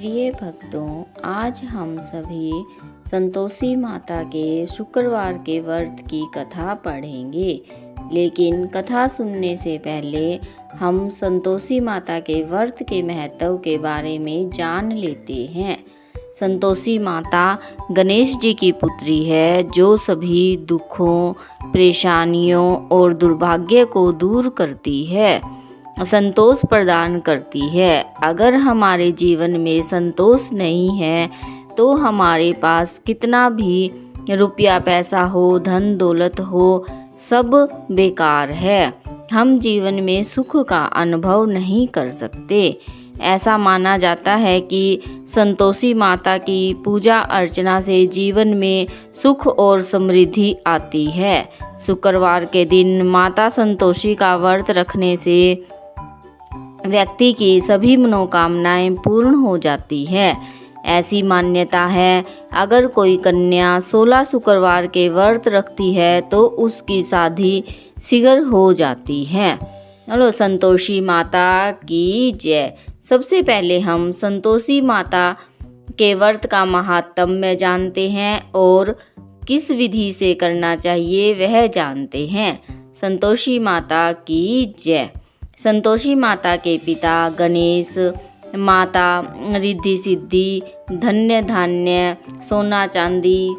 प्रिय भक्तों, आज हम सभी संतोषी माता के शुक्रवार के व्रत की कथा पढ़ेंगे। लेकिन कथा सुनने से पहले हम संतोषी माता के व्रत के महत्व के बारे में जान लेते हैं। संतोषी माता गणेश जी की पुत्री है, जो सभी दुखों, परेशानियों और दुर्भाग्य को दूर करती है, संतोष प्रदान करती है। अगर हमारे जीवन में संतोष नहीं है तो हमारे पास कितना भी रुपया पैसा हो, धन दौलत हो, सब बेकार है। हम जीवन में सुख का अनुभव नहीं कर सकते। ऐसा माना जाता है कि संतोषी माता की पूजा अर्चना से जीवन में सुख और समृद्धि आती है। शुक्रवार के दिन माता संतोषी का व्रत रखने से व्यक्ति की सभी मनोकामनाएं पूर्ण हो जाती है। ऐसी मान्यता है, अगर कोई कन्या 16 शुक्रवार के व्रत रखती है तो उसकी शादी शीघ्र हो जाती है। चलो संतोषी माता की जय। सबसे पहले हम संतोषी माता के व्रत का महात्म्य जानते हैं और किस विधि से करना चाहिए वह जानते हैं। संतोषी माता की जय। संतोषी माता के पिता गणेश, माता रिद्धि सिद्धि, धन्य धान्य, सोना चांदी,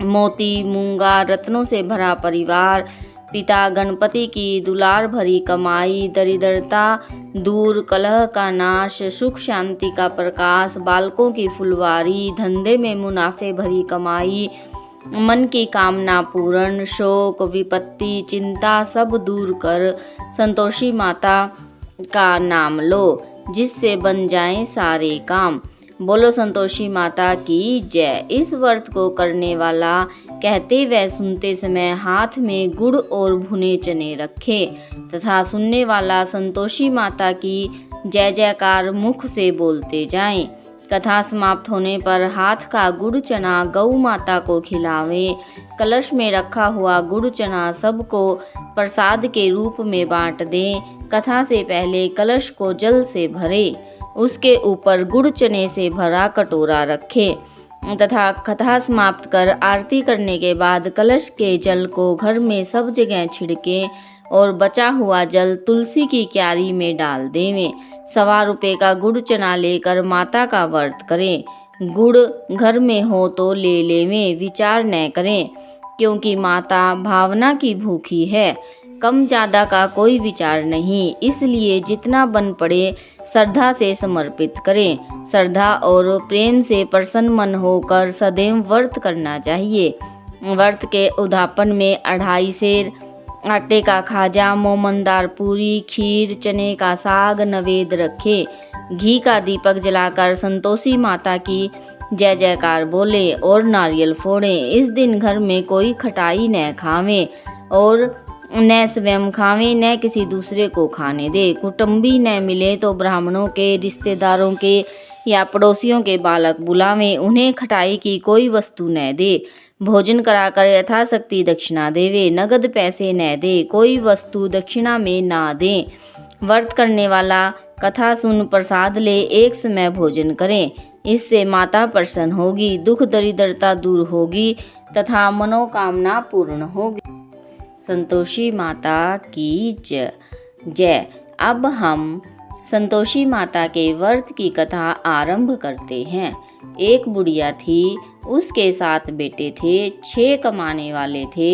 मोती मूंगा रत्नों से भरा परिवार, पिता गणपति की दुलार भरी कमाई, दरिद्रता दूर, कलह का नाश, सुख शांति का प्रकाश, बालकों की फुलवारी, धंधे में मुनाफे भरी कमाई, मन की कामना पूर्ण, शोक विपत्ति चिंता सब दूर कर संतोषी माता का नाम लो, जिससे बन जाएं सारे काम। बोलो संतोषी माता की जय। इस व्रत को करने वाला कहते व सुनते समय हाथ में गुड़ और भुने चने रखे तथा सुनने वाला संतोषी माता की जय जयकार मुख से बोलते जाएं। कथा समाप्त होने पर हाथ का गुड़ चना गौ माता को खिलावें। कलश में रखा हुआ गुड़ चना सबको प्रसाद के रूप में बांट दें। कथा से पहले कलश को जल से भरें, उसके ऊपर गुड़ चने से भरा कटोरा रखें तथा कथा समाप्त कर आरती करने के बाद कलश के जल को घर में सब जगह छिड़कें और बचा हुआ जल तुलसी की क्यारी में डाल देवें। 1.25 रुपये का गुड़ चना लेकर माता का व्रत करें। गुड़ घर में हो तो ले लेवें, विचार न करें, क्योंकि माता भावना की भूखी है। कम ज़्यादा का कोई विचार नहीं, इसलिए जितना बन पड़े श्रद्धा से समर्पित करें। श्रद्धा और प्रेम से प्रसन्न मन होकर सदैव व्रत करना चाहिए। व्रत के उद्यापन में 2.5 सेर आटे का खाजा, मोमनदार पूरी, खीर, चने का साग नैवेद्य रखें। घी का दीपक जलाकर संतोषी माता की जय जयकार बोले और नारियल फोड़ें। इस दिन घर में कोई खटाई न खावें और न स्वयं खावें, न किसी दूसरे को खाने दे। कुटुंबी न मिले तो ब्राह्मणों के, रिश्तेदारों के या पड़ोसियों के बालक बुलावें। उन्हें खटाई की कोई वस्तु न दे। भोजन कराकर यथाशक्ति दक्षिणा देवे। नगद पैसे न दे, कोई वस्तु दक्षिणा में ना दें। व्रत करने वाला कथा सुन प्रसाद ले एक समय भोजन करें। इससे माता प्रसन्न होगी, दुख दरिद्रता दूर होगी तथा मनोकामना पूर्ण होगी। संतोषी माता की जय। अब हम संतोषी माता के व्रत की कथा आरंभ करते हैं। एक बुढ़िया थी, उसके 7 बेटे थे। 6 कमाने वाले थे,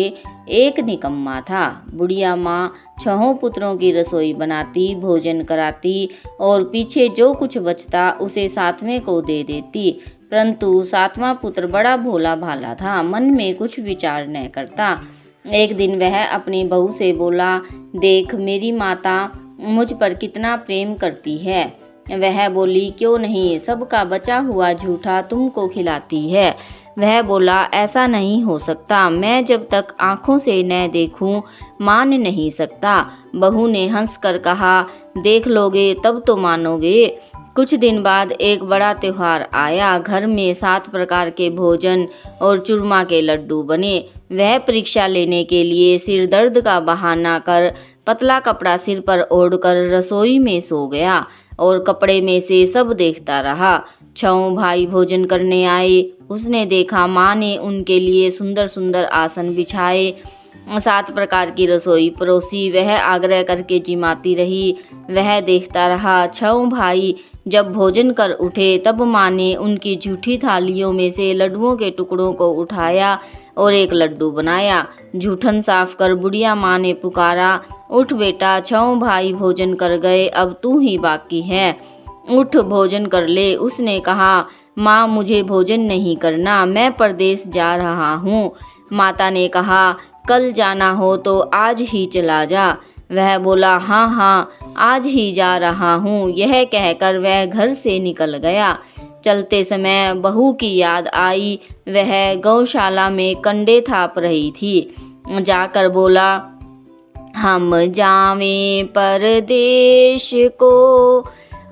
एक निकम्मा था। बुढ़िया माँ 6 पुत्रों की रसोई बनाती, भोजन कराती और पीछे जो कुछ बचता उसे 7वें को दे देती। परंतु 7वां पुत्र बड़ा भोला भाला था, मन में कुछ विचार न करता। एक दिन वह अपनी बहू से बोला, देख मेरी माता मुझ पर कितना प्रेम करती है। वह बोली, क्यों नहीं, सबका बचा हुआ झूठा तुमको खिलाती है। वह बोला, ऐसा नहीं हो सकता, मैं जब तक आँखों से न देखूं मान नहीं सकता। बहू ने हंसकर कहा, देख लोगे तब तो मानोगे। कुछ दिन बाद एक बड़ा त्योहार आया। घर में 7 प्रकार के भोजन और चूरमा के लड्डू बने। वह परीक्षा लेने के लिए सिर दर्द का बहाना कर पतला कपड़ा सिर पर ओढ़कर रसोई में सो गया। और कपड़े में से सब देखता रहा। 6 भाई भोजन करने आए। उसने देखा माँ ने उनके लिए सुंदर सुंदर आसन बिछाए, 7 प्रकार की रसोई परोसी। वह आग्रह करके जिमाती रही। वह देखता रहा। 6 भाई जब भोजन कर उठे तब माँ ने उनकी झूठी थालियों में से लड्डुओं के टुकड़ों को उठाया और एक लड्डू बनाया। जूठन साफ कर बुढ़िया माँ ने पुकारा, उठ बेटा, 6 भाई भोजन कर गए, अब तू ही बाकी है, उठ भोजन कर ले। उसने कहा, माँ मुझे भोजन नहीं करना, मैं परदेश जा रहा हूँ। माता ने कहा, कल जाना हो तो आज ही चला जा। वह बोला, हाँ हाँ आज ही जा रहा हूँ। यह कहकर वह घर से निकल गया। चलते समय बहू की याद आई। वह गौशाला में कंडे थाप रही थी। जाकर बोला, हम जावें परदेश को,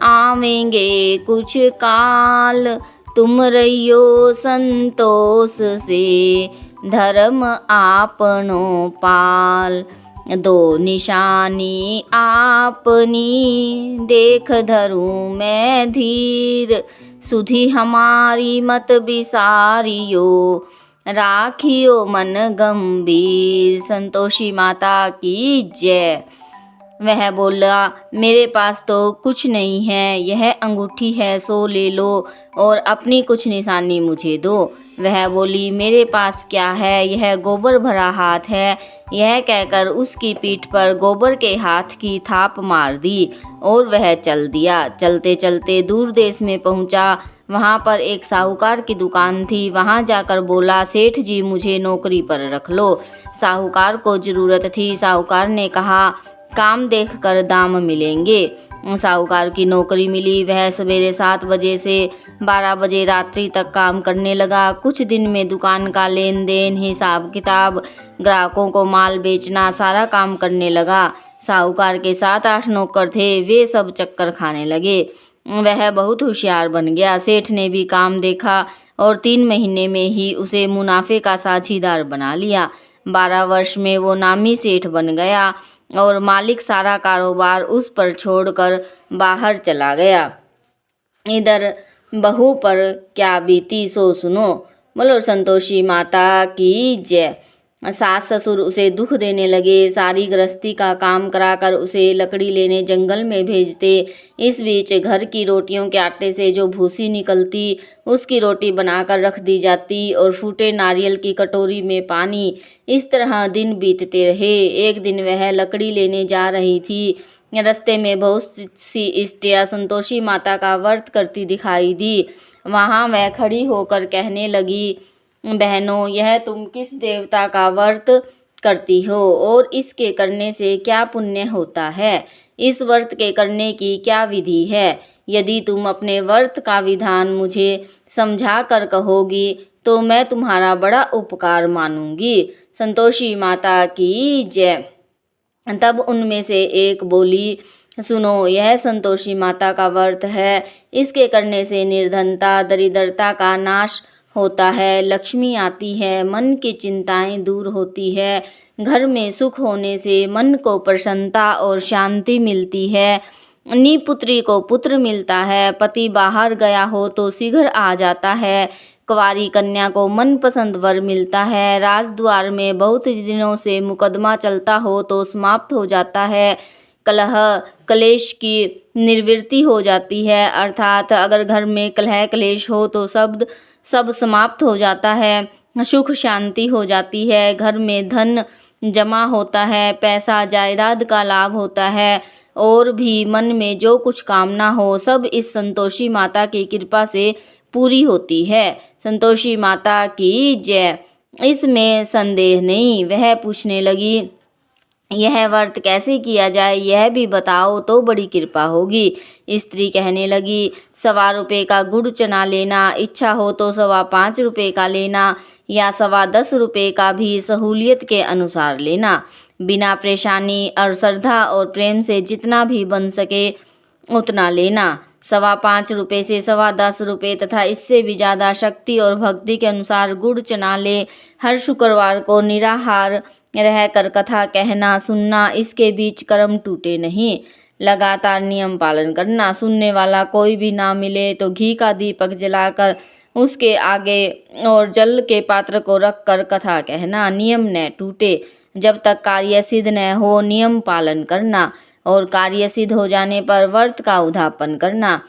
आवेंगे कुछ काल, तुम रहियो संतोष से, धर्म आपनो पाल। दो निशानी आपनी, देख धरूं मैं धीर, सुधी हमारी मत बिसारियो, राखियो मन गंभीर। संतोषी माता की जय। वह बोला, मेरे पास तो कुछ नहीं है, यह अंगूठी है सो ले लो और अपनी कुछ निशानी मुझे दो। वह बोली, मेरे पास क्या है, यह गोबर भरा हाथ है। यह कहकर उसकी पीठ पर गोबर के हाथ की थाप मार दी और वह चल दिया। चलते चलते दूर देश में पहुंचा। वहां पर एक साहूकार की दुकान थी। वहां जाकर बोला, सेठ जी मुझे नौकरी पर रख लो। साहूकार को जरूरत थी। साहूकार ने कहा, काम देखकर दाम मिलेंगे। साहूकार की नौकरी मिली। वह सवेरे 7 बजे से 12 बजे रात्रि तक काम करने लगा। कुछ दिन में दुकान का लेन देन, हिसाब किताब, ग्राहकों को माल बेचना, सारा काम करने लगा। साहूकार के 7-8 नौकर थे, वे सब चक्कर खाने लगे। वह बहुत होशियार बन गया। सेठ ने भी काम देखा और 3 महीने में ही उसे मुनाफे का साझीदार बना लिया। 12 वर्ष में वो नामी सेठ बन गया और मालिक सारा कारोबार उस पर छोड़कर बाहर चला गया। इधर बहू पर क्या बीती सो सुनो। बोलो संतोषी माता की जय। सास ससुर उसे दुख देने लगे। सारी गृहस्थी का काम कराकर उसे लकड़ी लेने जंगल में भेजते। इस बीच घर की रोटियों के आटे से जो भूसी निकलती उसकी रोटी बनाकर रख दी जाती और फूटे नारियल की कटोरी में पानी। इस तरह दिन बीतते रहे। एक दिन वह लकड़ी लेने जा रही थी। रास्ते में बहुत सी स्त्रियां संतोषी माता का व्रत करती दिखाई दी। वहां वह खड़ी होकर कहने लगी, बहनों, यह तुम किस देवता का व्रत करती हो और इसके करने से क्या पुण्य होता है? इस व्रत के करने की क्या विधि है? यदि तुम अपने व्रत का विधान मुझे समझा कर कहोगी तो मैं तुम्हारा बड़ा उपकार मानूंगी। संतोषी माता की जय। तब उनमें से एक बोली, सुनो, यह संतोषी माता का व्रत है। इसके करने से निर्धनता, दरिद्रता का नाश होता है, लक्ष्मी आती है, मन की चिंताएं दूर होती है, घर में सुख होने से मन को प्रसन्नता और शांति मिलती है, निपुत्री को पुत्र मिलता है, पति बाहर गया हो तो शीघ्र आ जाता है, कुंवारी कन्या को मनपसंद वर मिलता है, राजद्वार में बहुत दिनों से मुकदमा चलता हो तो समाप्त हो जाता है, कलह कलेश की निवृत्ति हो जाती है, अर्थात अगर घर में कलह क्लेश हो तो सब समाप्त हो जाता है, सुख शांति हो जाती है, घर में धन जमा होता है, पैसा जायदाद का लाभ होता है और भी मन में जो कुछ कामना हो सब इस संतोषी माता की कृपा से पूरी होती है। संतोषी माता की जय। इसमें संदेह नहीं। वह पूछने लगी, यह व्रत कैसे किया जाए, यह भी बताओ तो बड़ी कृपा होगी। स्त्री कहने लगी, 1.25 रुपये का गुड़ चना लेना, इच्छा हो तो 5.25 रुपये का लेना या 10.25 रुपये का भी सहूलियत के अनुसार लेना। बिना परेशानी और श्रद्धा और प्रेम से जितना भी बन सके उतना लेना। 5.25 रुपये से 10.25 रुपये तथा इससे भी ज़्यादा शक्ति और भक्ति के अनुसार गुड़ चना ले। हर शुक्रवार को निराहार रहकर कथा कहना सुनना, इसके बीच कर्म टूटे नहीं। लगातार नियम पालन करना। सुनने वाला कोई भी ना मिले तो घी का दीपक जलाकर उसके आगे और जल के पात्र को रखकर कथा कहना। नियम न टूटे जब तक कार्य सिद्ध न हो नियम पालन करना, और कार्य सिद्ध हो जाने पर व्रत का उद्यापन करना।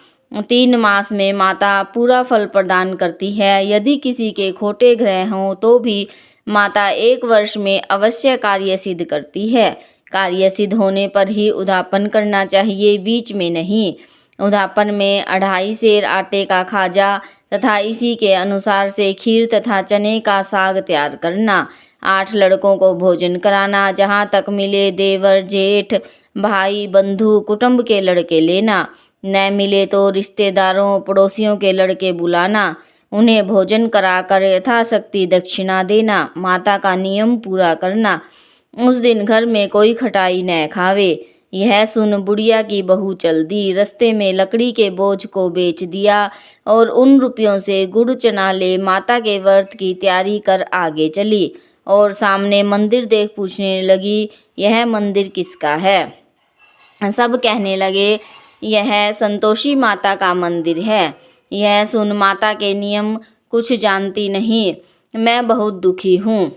3 मास में माता पूरा फल प्रदान करती है। यदि किसी के खोटे ग्रह हों तो भी माता 1 वर्ष में अवश्य कार्य सिद्ध करती है। कार्य सिद्ध होने पर ही उद्यापन करना चाहिए, बीच में नहीं। उद्यापन में 2.5 सेर आटे का खाजा तथा इसी के अनुसार से खीर तथा चने का साग तैयार करना। 8 लड़कों को भोजन कराना। जहाँ तक मिले देवर, जेठ, भाई, बंधु, कुटुंब के लड़के लेना। न मिले तो रिश्तेदारों, पड़ोसियों के लड़के बुलाना। उन्हें भोजन कराकर यथाशक्ति दक्षिणा देना। माता का नियम पूरा करना। उस दिन घर में कोई खटाई न खावे। यह सुन बुढ़िया की बहू चल दी। रास्ते में लकड़ी के बोझ को बेच दिया और उन रुपयों से गुड़ चना ले माता के व्रत की तैयारी कर आगे चली, और सामने मंदिर देख पूछने लगी, यह मंदिर किसका है? सब कहने लगे, यह संतोषी माता का मंदिर है। यह सुन माता के नियम कुछ जानती नहीं। मैं बहुत दुखी हूँ।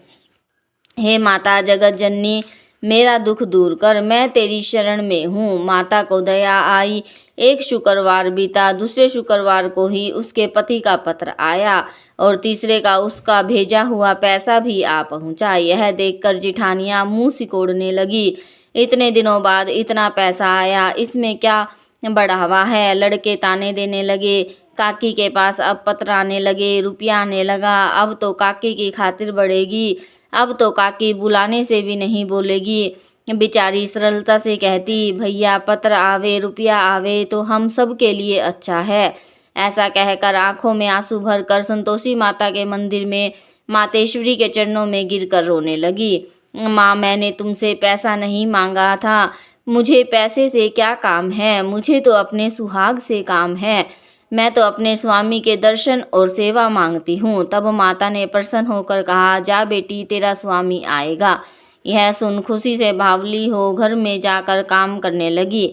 हे माता जगत जननी, मेरा दुख दूर कर, मैं तेरी शरण में हूँ। माता को दया आई। एक शुक्रवार बीता, दूसरे शुक्रवार को ही उसके पति का पत्र आया और तीसरे का उसका भेजा हुआ पैसा भी आ पहुँचा। यह देखकर जिठानियाँ मुँह सिकोड़ने लगी। इतने दिनों बाद इतना पैसा आया, इसमें क्या बढ़ावा है? लड़के ताने देने लगे। काकी के पास अब पत्र आने लगे, रुपया आने लगा। अब तो काकी की खातिर बढ़ेगी। अब तो काकी बुलाने से भी नहीं बोलेगी। बेचारी सरलता से कहती, भैया पत्र आवे, रुपया आवे तो हम सब के लिए अच्छा है। ऐसा कहकर आंखों में आंसू भरकर संतोषी माता के मंदिर में मातेश्वरी के चरणों में गिरकर रोने लगी। माँ, मैंने तुमसे पैसा नहीं मांगा था। मुझे पैसे से क्या काम है? मुझे तो अपने सुहाग से काम है। मैं तो अपने स्वामी के दर्शन और सेवा मांगती हूँ। तब माता ने प्रसन्न होकर कहा, जा बेटी, तेरा स्वामी आएगा। यह सुन खुशी से बावली हो घर में जाकर काम करने लगी।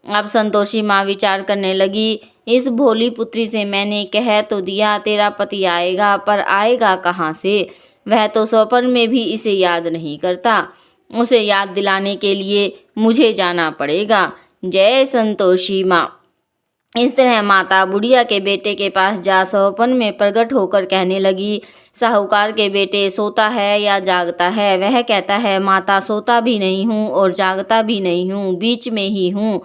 अब संतोषी माँ विचार करने लगी, इस भोली पुत्री से मैंने कह तो दिया तेरा पति आएगा, पर आएगा कहाँ से? वह तो स्वप्न में भी इसे याद नहीं करता। उसे याद दिलाने के लिए मुझे जाना पड़ेगा। जय संतोषी माँ। इस तरह माता बुढ़िया के बेटे के पास जा स्वप्न में प्रकट होकर कहने लगी, साहूकार के बेटे, सोता है या जागता है? वह कहता है, माता सोता भी नहीं हूँ और जागता भी नहीं हूँ, बीच में ही हूँ।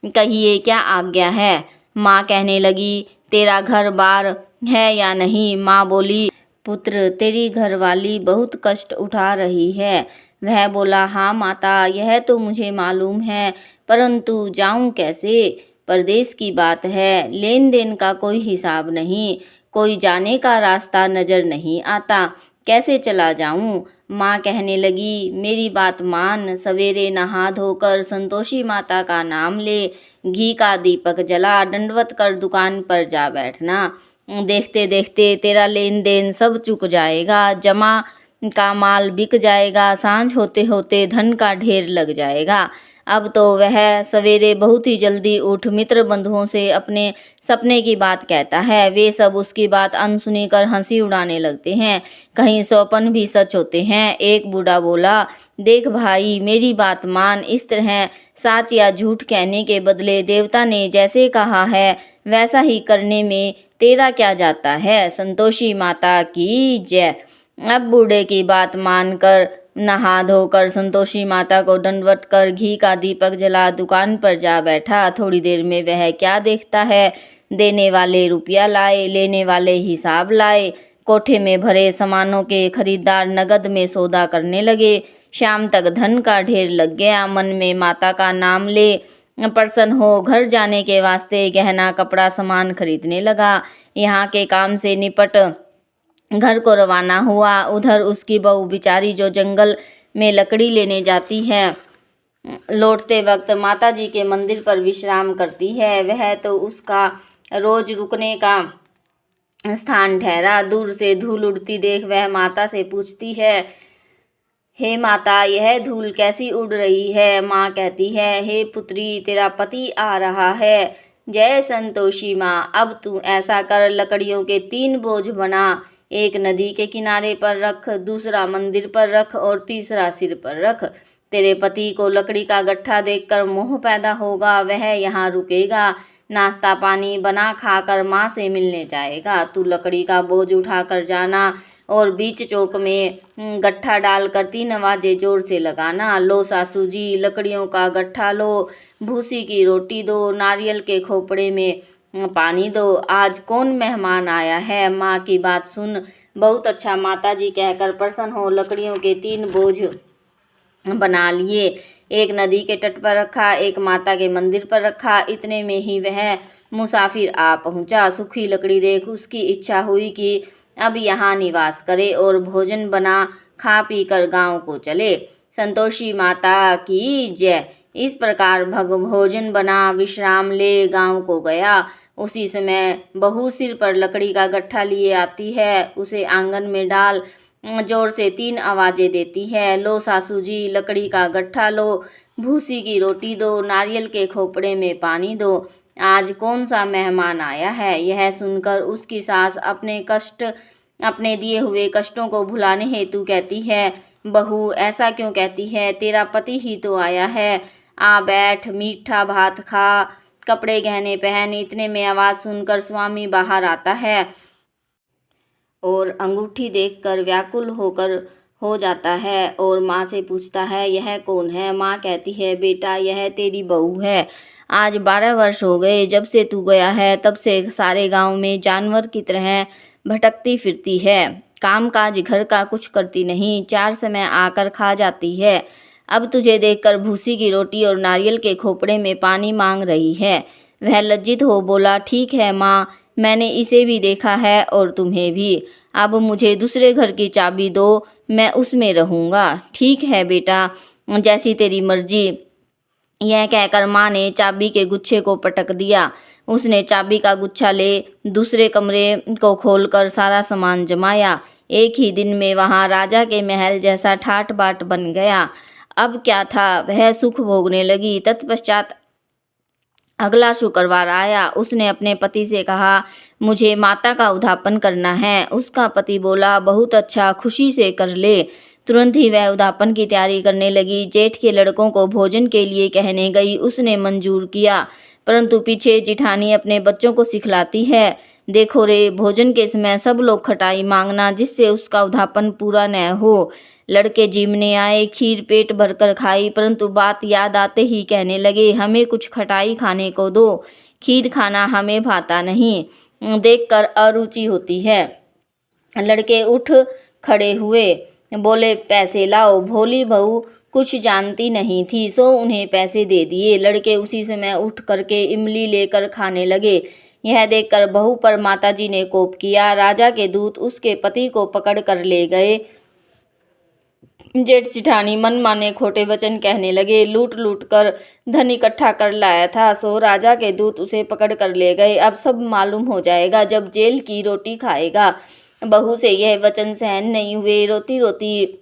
कहिए क्या आज्ञा है? माँ कहने लगी, तेरा घर बार है या नहीं? माँ बोली, पुत्र, तेरी घरवाली बहुत कष्ट उठा रही है। वह बोला, हाँ माता, यह तो मुझे मालूम है, परंतु जाऊं कैसे? परदेश की बात है, लेन देन का कोई हिसाब नहीं, कोई जाने का रास्ता नजर नहीं आता, कैसे चला जाऊं? माँ कहने लगी, मेरी बात मान, सवेरे नहा धोकर संतोषी माता का नाम ले, घी का दीपक जला, दंडवत कर दुकान पर जा बैठना। देखते देखते तेरा लेन देन सब चुक जाएगा, जमा का माल बिक जाएगा, सांझ होते होते धन का ढेर लग जाएगा। अब तो वह सवेरे बहुत ही जल्दी उठ मित्र बंधुओं से अपने सपने की बात कहता है। वे सब उसकी बात अनसुनी कर हंसी उड़ाने लगते हैं। कहीं स्वप्न भी सच होते हैं। एक बूढ़ा बोला, देख भाई, मेरी बात मान, इस तरह सच या झूठ कहने के बदले देवता ने जैसे कहा है वैसा ही करने में तेरा क्या जाता है? संतोषी माता की जय। अब बूढ़े की बात मानकर नहा धोकर संतोषी माता को दंडवत कर घी का दीपक जला दुकान पर जा बैठा। थोड़ी देर में वह क्या देखता है, देने वाले रुपया लाए, लेने वाले हिसाब लाए। कोठे में भरे सामानों के खरीदार नगद में सौदा करने लगे। शाम तक धन का ढेर लग गया। मन में माता का नाम ले प्रसन्न हो घर जाने के वास्ते गहना कपड़ा सामान खरीदने लगा। यहाँ के काम से निपट घर को रवाना हुआ। उधर उसकी बहू बिचारी जो जंगल में लकड़ी लेने जाती है, लौटते वक्त माता जी के मंदिर पर विश्राम करती है। वह तो उसका रोज रुकने का स्थान ठहरा। दूर से धूल उड़ती देख वह माता से पूछती है, हे माता, यह धूल कैसी उड़ रही है। माँ कहती है, हे पुत्री, तेरा पति आ रहा है। जय संतोषी माँ, अब तू ऐसा कर, लकड़ियों के 3 बोझ बना। एक नदी के किनारे पर रख, दूसरा मंदिर पर रख और तीसरा सिर पर रख। तेरे पति को लकड़ी का गट्ठा देखकर मोह पैदा होगा, वह यहाँ रुकेगा, नाश्ता पानी बना खाकर माँ से मिलने जाएगा। तू लकड़ी का बोझ उठाकर जाना और बीच चौक में गट्ठा डालकर 3 आवाजें जोर से लगाना। लो सासू जी, लकड़ियों का गट्ठा लो, भूसी की रोटी दो, नारियल के खोपड़े में पानी दो। आज कौन मेहमान आया है? माँ की बात सुन। बहुत अच्छा माता जी कहकर प्रसन्न हो लकड़ियों के 3 बोझ बना लिए। एक नदी के तट पर रखा, एक माता के मंदिर पर रखा। इतने में ही वह मुसाफिर आ पहुंचा। सूखी लकड़ी देख उसकी इच्छा हुई कि अब यहाँ निवास करे और भोजन बना खा पी कर गाँव को चले। संतोषी माता की जय। इस प्रकार भोजन बना विश्राम ले गाँव को गया। उसी समय बहू सिर पर लकड़ी का गट्ठा लिए आती है। उसे आंगन में डाल जोर से 3 आवाजें देती है। लो सासू जी, लकड़ी का गट्ठा लो, भूसी की रोटी दो, नारियल के खोपड़े में पानी दो। आज कौन सा मेहमान आया है? यह सुनकर उसकी सास अपने दिए हुए कष्टों को भुलाने हेतु कहती है, बहू ऐसा क्यों कहती है? तेरा पति ही तो आया है। आ बैठ, मीठा भात खा, कपड़े गहने पहन। इतने में आवाज़ सुनकर स्वामी बाहर आता है और अंगूठी देखकर व्याकुल हो जाता है और माँ से पूछता है, यह कौन है? माँ कहती है, बेटा यह तेरी बहू है। आज 12 वर्ष हो गए जब से तू गया है, तब से सारे गांव में जानवर की तरह भटकती फिरती है। काम काज घर का कुछ करती नहीं, 4 समय आकर खा जाती है। अब तुझे देखकर भूसी की रोटी और नारियल के खोपड़े में पानी मांग रही है। वह लज्जित हो बोला, ठीक है माँ, मैंने इसे भी देखा है और तुम्हें भी। अब मुझे दूसरे घर की चाबी दो, मैं उसमें रहूँगा। ठीक है बेटा, जैसी तेरी मर्जी। यह कहकर माँ ने चाबी के गुच्छे को पटक दिया। उसने चाबी का गुच्छा ले दूसरे कमरे को खोलकर सारा सामान जमाया। एक ही दिन में वहाँ राजा के महल जैसा ठाट बाट बन गया। अब क्या था, वह सुख भोगने लगी। तत्पश्चात अगला शुक्रवार आया। उसने अपने पति से कहा, मुझे माता का उद्यापन करना है। उसका पति बोला, बहुत अच्छा, खुशी से कर ले। तुरंत ही वह उद्यापन की तैयारी करने लगी। जेठ के लड़कों को भोजन के लिए कहने गई। उसने मंजूर किया, परंतु पीछे जिठानी अपने बच्चों को सिखलाती है, देखो रे, भोजन के समय सब लोग खटाई मांगना, जिससे उसका उद्यापन पूरा न हो। लड़के जिमने आए, खीर पेट भरकर खाई, परंतु बात याद आते ही कहने लगे, हमें कुछ खटाई खाने को दो, खीर खाना हमें भाता नहीं, देखकर अरुचि होती है। लड़के उठ खड़े हुए, बोले, पैसे लाओ। भोली बहू कुछ जानती नहीं थी, सो उन्हें पैसे दे दिए। लड़के उसी समय उठ करके इमली लेकर खाने लगे। यह देखकर बहू पर माताजी ने कोप किया। राजा के दूत उसके पति को पकड़ कर ले गए। जेठ जिठानी मन माने खोटे वचन कहने लगे। लूट लूट कर धन इकट्ठा कर लाया था, सो राजा के दूत उसे पकड़ कर ले गए। अब सब मालूम हो जाएगा जब जेल की रोटी खाएगा। बहू से यह वचन सहन नहीं हुए। रोती रोती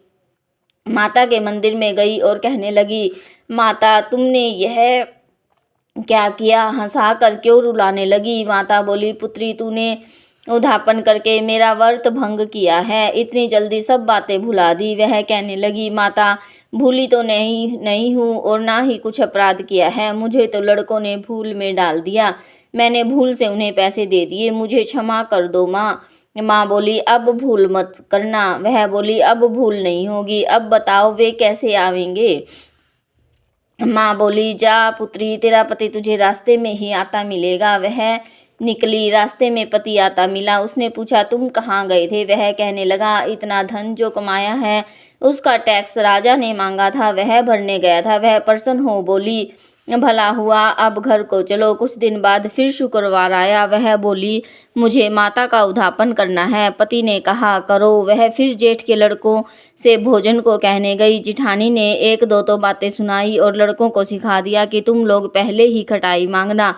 माता के मंदिर में गई और कहने लगी, माता तुमने यह क्या किया? हंसा कर क्यों रुलाने लगी? माता बोली, पुत्री तूने उद्यापन करके मेरा व्रत भंग किया है, इतनी जल्दी सब बातें भुला दी। वह कहने लगी, माता भूली तो नहीं हूँ और ना ही कुछ अपराध किया है, मुझे तो लड़कों ने भूल में डाल दिया, मैंने भूल से उन्हें पैसे दे दिए, मुझे क्षमा कर दो माँ। माँ बोली, अब भूल मत करना। वह बोली, अब भूल नहीं होगी। अब बताओ वे कैसे आवेंगे? माँ बोली, जा पुत्री, तेरा पति तुझे रास्ते में ही आता मिलेगा। वह निकली। रास्ते में पति आता मिला। उसने पूछा, तुम कहाँ गए थे? वह कहने लगा, इतना धन जो कमाया है उसका टैक्स राजा ने मांगा था, वह भरने गया था। वह प्रसन्न हो बोली, भला हुआ, अब घर को चलो। कुछ दिन बाद फिर शुक्रवार आया। वह बोली, मुझे माता का उद्यापन करना है। पति ने कहा, करो। वह फिर जेठ के लड़कों से भोजन को कहने गई। जिठानी ने 1-2 तो बातें सुनाई और लड़कों को सिखा दिया कि तुम लोग पहले ही खटाई मांगना,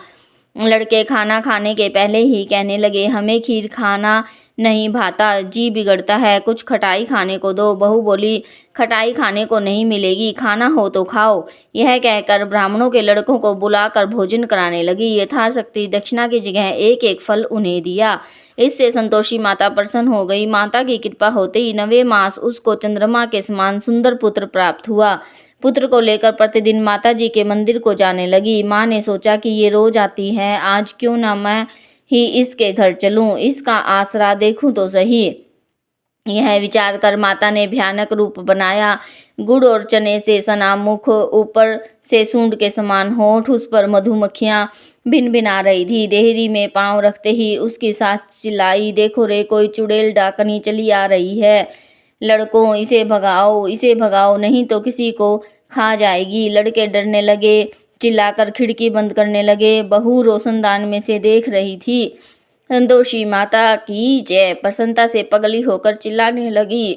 लड़के खाना खाने के पहले ही कहने लगे, हमें खीर खाना नहीं भाता, जी बिगड़ता है, कुछ खटाई खाने को दो। बहू बोली, खटाई खाने को नहीं मिलेगी, खाना हो तो खाओ। यह कहकर ब्राह्मणों के लड़कों को बुलाकर भोजन कराने लगी। यथाशक्ति दक्षिणा की जगह एक एक फल उन्हें दिया। इससे संतोषी माता प्रसन्न हो गई। माता की कृपा होते ही 9वें मास उसको चंद्रमा के समान सुंदर पुत्र प्राप्त हुआ। पुत्र को लेकर प्रतिदिन माता जी के मंदिर को जाने लगी। माँ ने सोचा कि ये रोज आती है, आज क्यों ना मैं ही इसके घर चलूं, इसका आसरा देखूं तो सही। यह विचार कर माता ने भयानक रूप बनाया। गुड़ और चने से सना मुख, ऊपर से सूंड के समान होठ, उस पर मधुमक्खियां भिन भिन आ रही थी। देहरी में पांव रखते ही उसकी सास चिल्लाई, देखो रे, कोई चुड़ैल डाकनी चली आ रही है। लड़कों, इसे भगाओ, नहीं तो किसी को खा जाएगी। लड़के डरने लगे, चिल्लाकर खिड़की बंद करने लगे। बहू रोशनदान में से देख रही थी। संतोषी माता की जय प्रसन्नता से पगली होकर चिल्लाने लगी,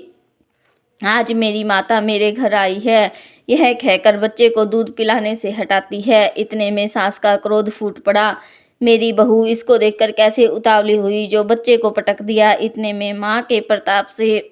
आज मेरी माता मेरे घर आई है। यह कहकर बच्चे को दूध पिलाने से हटाती है। इतने में सास का क्रोध फूट पड़ा। मेरी बहू इसको देखकर कैसे उतावली हुई, जो बच्चे को पटक दिया। इतने में माँ के प्रताप से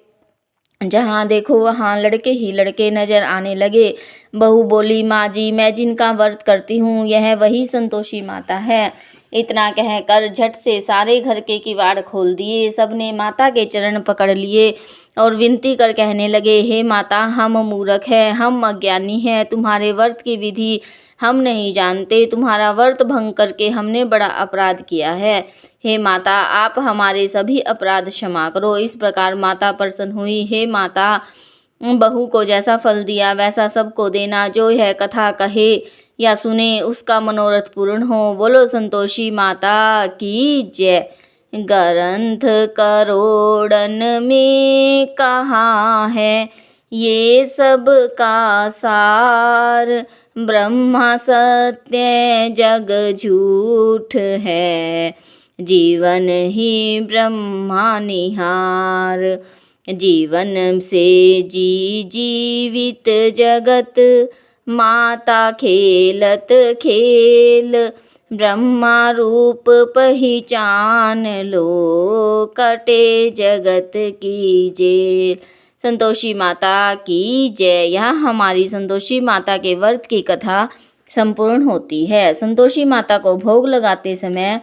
जहाँ देखो वहाँ लड़के ही लड़के नजर आने लगे। बहू बोली, माँ जी, मैं जिनका व्रत करती हूँ यह वही संतोषी माता है। इतना कहकर झट से सारे घर के किवाड़ खोल दिए। सबने माता के चरण पकड़ लिए और विनती कर कहने लगे, हे माता, हम मूर्ख हैं, हम अज्ञानी हैं, तुम्हारे व्रत की विधि हम नहीं जानते। तुम्हारा व्रत भंग करके हमने बड़ा अपराध किया है। हे माता, आप हमारे सभी अपराध क्षमा करो। इस प्रकार माता प्रसन्न हुई। हे माता, बहू को जैसा फल दिया वैसा सबको देना। जो यह कथा कहे या सुने उसका मनोरथ पूर्ण हो। बोलो संतोषी माता की जय। ग्रंथ करोड़न में कहाँ है ये सब का सार, ब्रह्मा सत्य जग झूठ है, जीवन ही ब्रह्मा निहार। जीवन से जीवित जगत, माता खेलत खेल, ब्रह्मा रूप पहचान लो, कटे जगत की जेल। संतोषी माता की जय। यहाँ हमारी संतोषी माता के व्रत की कथा संपूर्ण होती है। संतोषी माता को भोग लगाते समय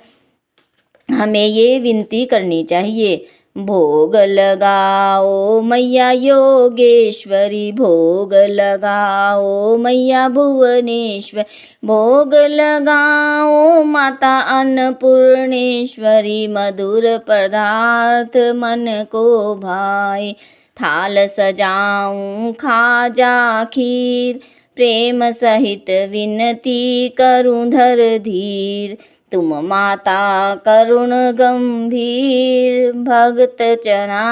हमें ये विनती करनी चाहिए, भोग लगाओ मैया योगेश्वरी, भोग लगाओ मैया भुवनेश्वरी, भोग लगाओ माता अन्नपूर्णेश्वरी, मधुर पदार्थ मन को भाए। थाल सजाऊं खाजा खीर, प्रेम सहित विनती करूं धर धीर, तुम माता करुण गंभीर, भक्त चना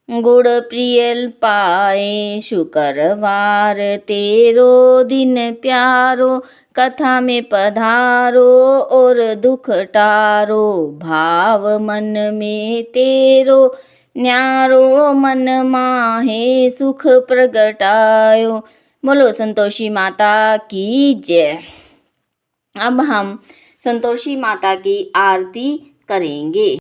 गुड़ प्रिय पाए, शुक्रवार तेरो दिन प्यारो, कथा में पधारो और दुख टारो, भाव मन में तेरो न्यारो, मन माहे सुख प्रगटायो। बोलो संतोषी माता की जय। अब हम संतोषी माता की आरती करेंगे।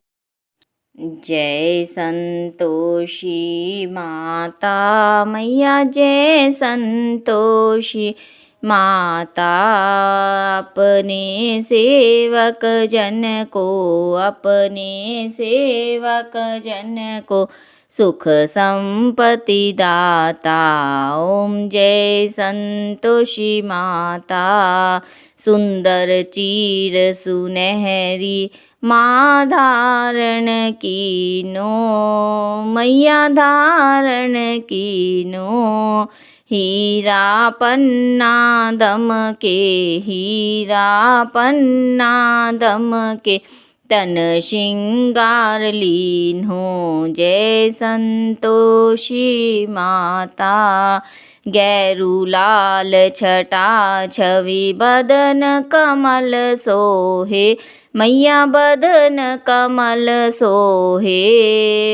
जय संतोषी माता मैया, जय संतोषी माता, अपने सेवक जन को, अपने सेवक जन को सुख संपत्ति दाता। ओम जय संतोषी माता। सुंदर चीर सुनहरी माँ धारण कीनो, मैया धारण कीनो, हीरा पन्ना दम के, हीरा पन्ना दम के, तन श्रृंगार लीन हो। जय संतोषी माता। गैरू लाल छटा छवि, बदन कमल सोहे, मैया बदन कमल सोहे,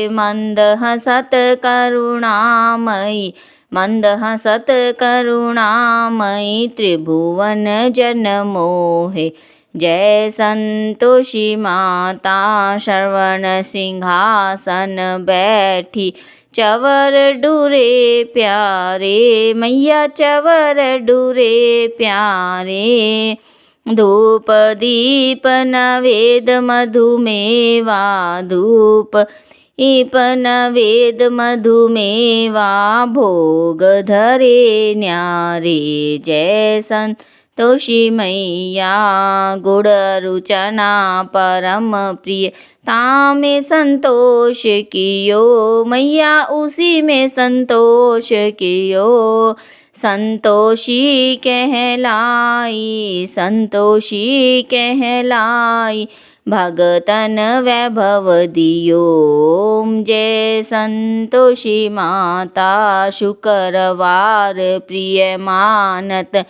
मंद हसत करुणामयी, मंद हसत करुणामयी, त्रिभुवन जन मोहे। जय संतोषी माता श्रवण सिंहासन बैठी, चवर डूरे प्यारे मैया चवर डूरे प्यारे। धूप दीप नवेद मधुमेवा, धूप दीप नवेद मधुमेवा, भोग धरे न्यारे। जय संतोषी मैया गुड़ रुचना परम प्रिय, तामे संतोष कियो मैया उसी में संतोष कियो। संतोषी कहलाई, संतोषी कहलाई, भगतन वैभव दियो। जय संतोषी माता शुक्रवार प्रिय मानत,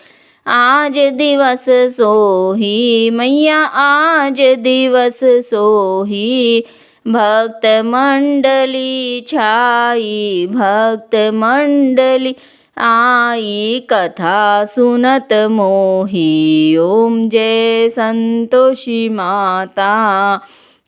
आज दिवस सोही मैया आज दिवस सोही। भक्त मंडली छाई, भक्त मंडली आई, कथा सुनत मोही। ओम जय संतोषी माता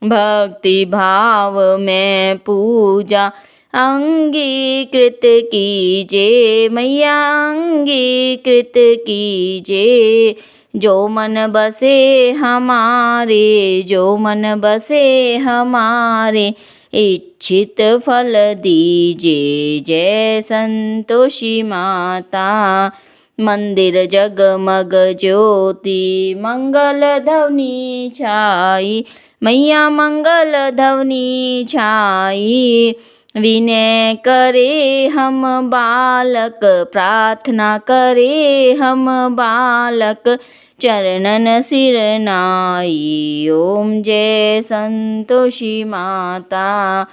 भक्ति भाव में पूजा अंगीकृत कीजे मैया अंगीकृत कीजे। जो मन बसे हमारे, जो मन बसे हमारे, इच्छित फल दीजे। जय संतोषी माता मंदिर जगमग ज्योति, मंगल ध्वनि छाई मैया मंगल ध्वनि छाई। विनय करे हम बालक, प्रार्थना करे हम बालक, चरणन सिर नाई। ओम जय संतोषी माता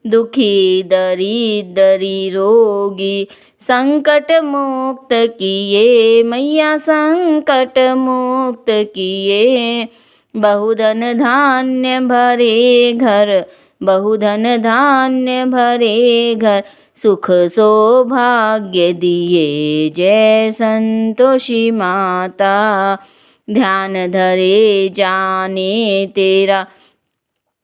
दुखी दरिद्री रोगी, संकट मुक्त किए मैया संकट मुक्त किए। बहुधन धान्य भरे घर, बहुधन धान्य भरे घर, सुख सौभाग्य दिए। जय संतोषी माता ध्यान धरे जाने तेरा,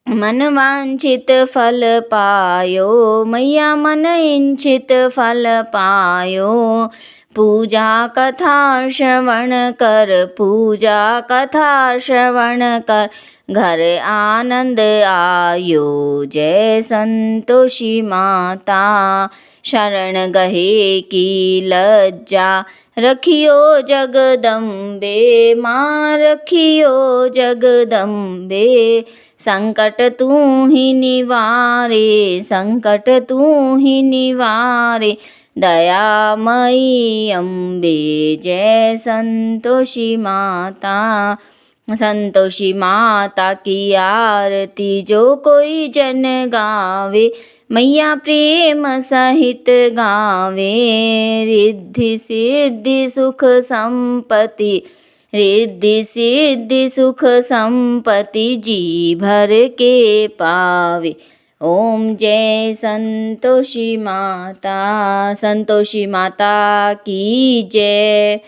मन वांछित फल पायो मैया मन इच्छित फल पायो। पूजा कथा श्रवण कर, पूजा कथा श्रवण कर, घर आनंद आयो। जय संतोषी माता शरण गहे की लज्जा, रखियो जगदम्बे माँ रखियो जगदम्बे। संकट तू ही निवारे, संकट तू ही निवारे, दयामयी अम्बे। जय संतोषी माता संतोषी माता की आरती जो कोई जन गावे मैया प्रेम सहित गावे। रिद्धि सिद्धि सुख संपत्ति, रिद्धि सिद्धि सुख संपत्ति जी भर के पावे। ओम जय संतोषी माता की जय।